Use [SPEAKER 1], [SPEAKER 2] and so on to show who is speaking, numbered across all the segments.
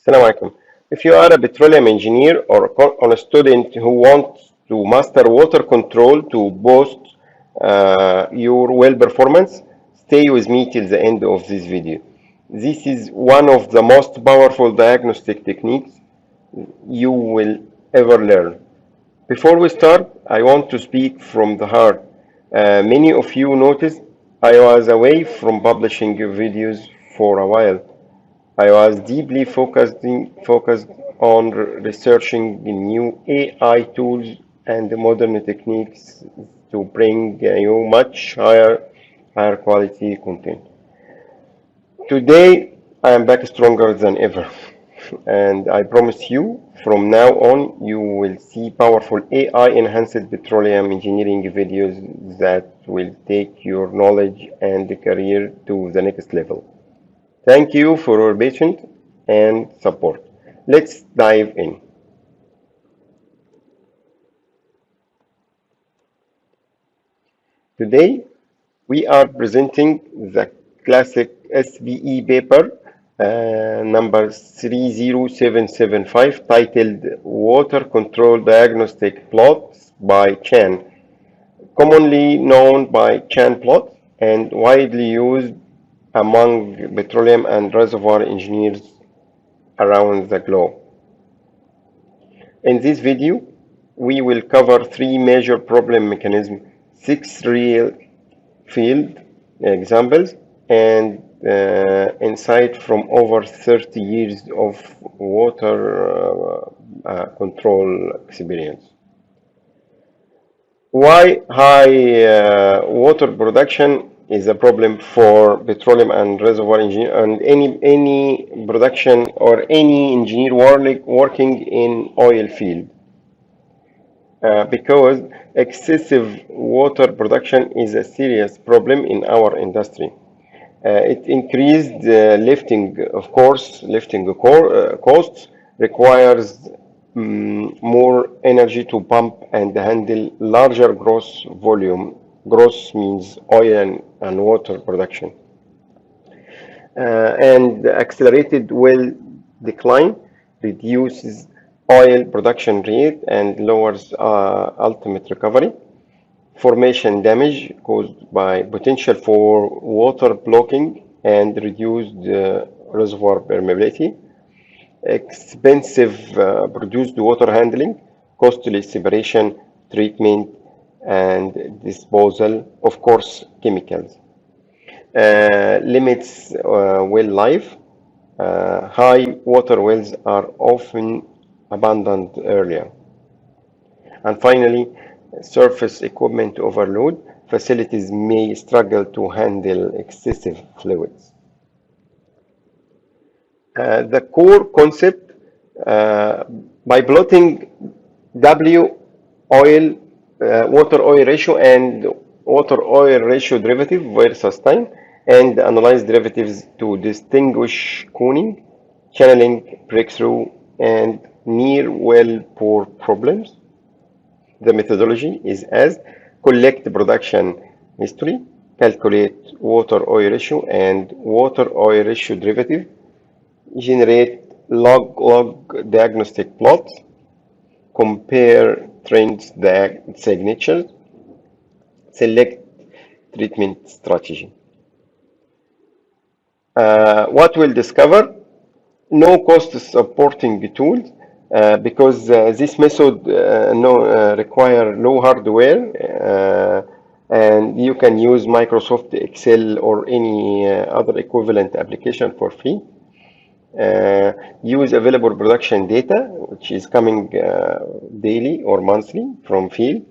[SPEAKER 1] Assalamu alaikum. If you are a petroleum engineer or a student who wants to master water control to boost your well performance, stay with me till the end of this video. This is one of the most powerful diagnostic techniques you will ever learn. Before we start, I want to speak from the heart. Many of you noticed I was away from publishing videos for a while. I was deeply focused on researching new AI tools and modern techniques to bring you much higher quality content. Today, I am back stronger than ever, and I promise you, from now on, you will see powerful AI enhanced petroleum engineering videos that will take your knowledge and career to the next level. Thank you for your patience and support. Let's dive in. Today, we are presenting the classic SBE paper number 30775 titled Water Control Diagnostic Plots by Chan, commonly known by Chan plot and widely used among petroleum and reservoir engineers around the globe. In this video, we will cover three major problem mechanisms, six real field examples, and insight from over 30 years of water control experience. Why high water production is a problem for petroleum and reservoir engineer and any production or any engineer working in oil field. Because excessive water production is a serious problem in our industry. It increased lifting, of course, costs requires more energy to pump and handle larger gross volume. Gross means oil and water production. And accelerated well decline reduces oil production rate and lowers ultimate recovery. Formation damage caused by potential for water blocking and reduced reservoir permeability. Expensive produced water handling, costly separation, treatment, and disposal, of course, chemicals. Limits well life. High water wells are often abandoned earlier. And finally, surface equipment overload. Facilities may struggle to handle excessive fluids. The core concept, by plotting W oil, water oil ratio and water oil ratio derivative versus time, and analyze derivatives to distinguish cooning, channeling, breakthrough, and near well pore problems. The methodology is as collect production history, calculate water oil ratio and water oil ratio derivative, generate log diagnostic plots, compare trends signatures, select treatment strategy. What we'll discover, no cost supporting tools because this method require low hardware and you can use Microsoft Excel or any other equivalent application for free. Use available production data, which is coming daily or monthly from field.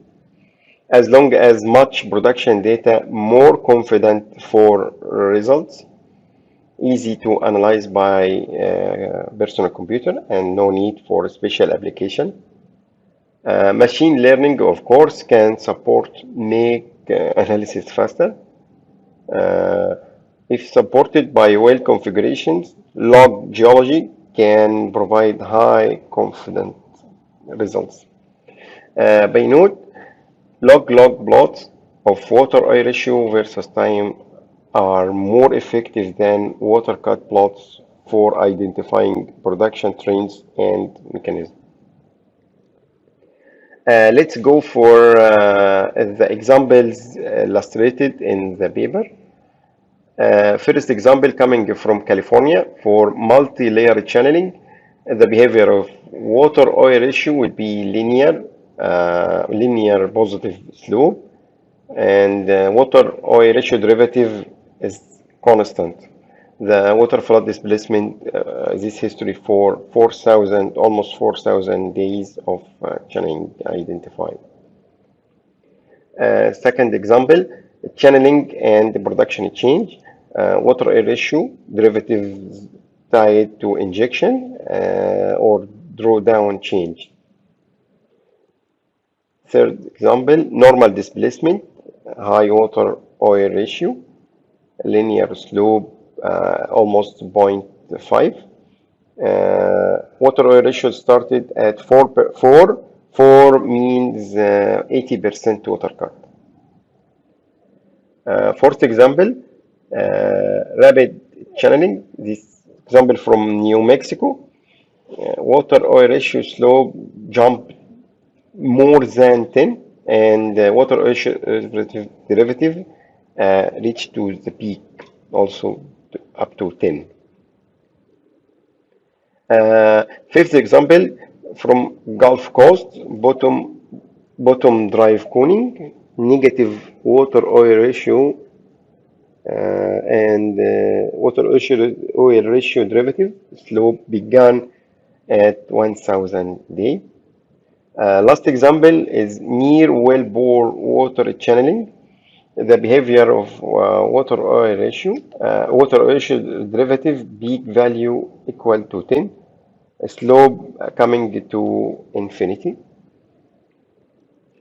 [SPEAKER 1] As long as much production data, more confident for results. Easy to analyze by personal computer and no need for special application. Machine learning, of course, can support make analysis faster. If supported by well configurations, log geology can provide high confident results. By note, log plots of water oil ratio versus time are more effective than water cut plots for identifying production trends and mechanisms. Let's go for the examples illustrated in the paper. First example coming from California for multi-layer channeling. The behavior of water-oil ratio will be linear positive slope, and water-oil ratio derivative is constant. The water flood displacement, this history for 4,000, almost 4,000 days of channeling identified. Second example, channeling and production change. Water oil ratio derivatives tied to injection or drawdown change. Third example, normal displacement, high water oil ratio, linear slope almost 0.5. Water oil ratio started at 4 means 80% water cut. Fourth example, rapid channeling. This example from New Mexico. Water oil ratio slope jumped more than 10, and water oil derivative reached to the peak, also up to 10. Fifth example from Gulf Coast, bottom drive coning, negative water oil ratio and water oil ratio derivative slope began at 1,000 day. Last example is near wellbore water channeling. The behavior of water oil ratio derivative peak value equal to 10, slope coming to infinity.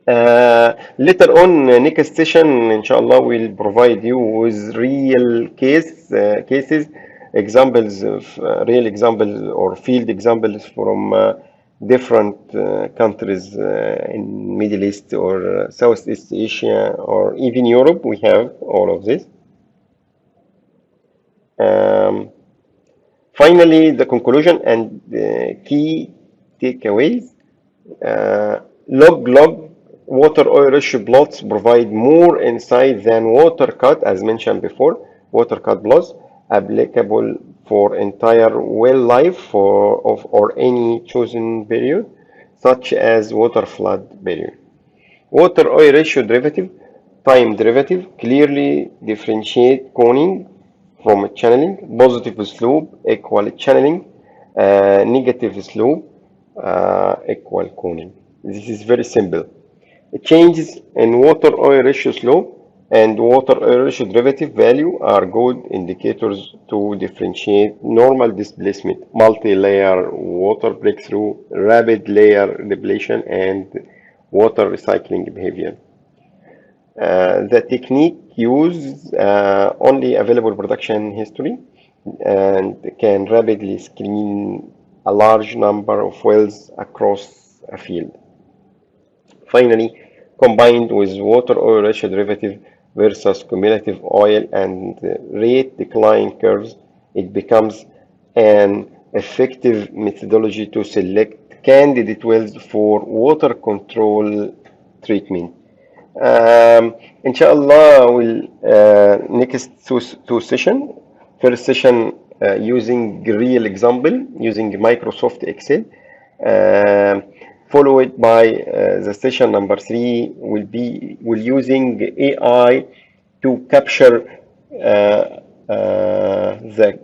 [SPEAKER 1] Later on, next session, inshallah, we'll provide you with real cases, examples of real examples or field examples from different countries in Middle East or Southeast Asia or even Europe. We have all of this. Finally, the conclusion and key takeaways. Log water oil ratio plots provide more insight than water cut, as mentioned before. Water cut plots applicable for entire well life or any chosen period, such as water flood period. Water oil ratio derivative, time derivative, clearly differentiate coning from channeling. Positive slope equal channeling, negative slope equal coning. This is very simple. Changes in water oil ratio slope and water oil ratio derivative value are good indicators to differentiate normal displacement, multi-layer water breakthrough, rapid layer depletion, and water recycling behavior. The technique uses only available production history and can rapidly screen a large number of wells across a field. Finally, combined with water oil ratio derivative versus cumulative oil and rate decline curves, it becomes an effective methodology to select candidate wells for water control treatment. Inshallah, we'll next two session. First session using real example using Microsoft Excel. Followed by the session number 3 will using AI to capture the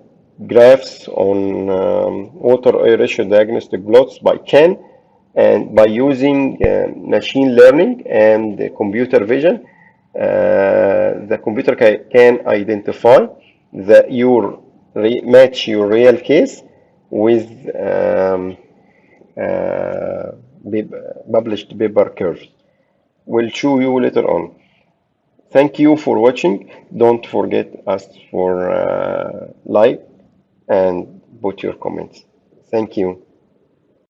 [SPEAKER 1] graphs on water oil ratio diagnostic plots by CAN, and by using machine learning and computer vision, the computer can identify match your real case with published paper curves. We'll show you later on. Thank you for watching. Don't forget us for like and put your comments. Thank you.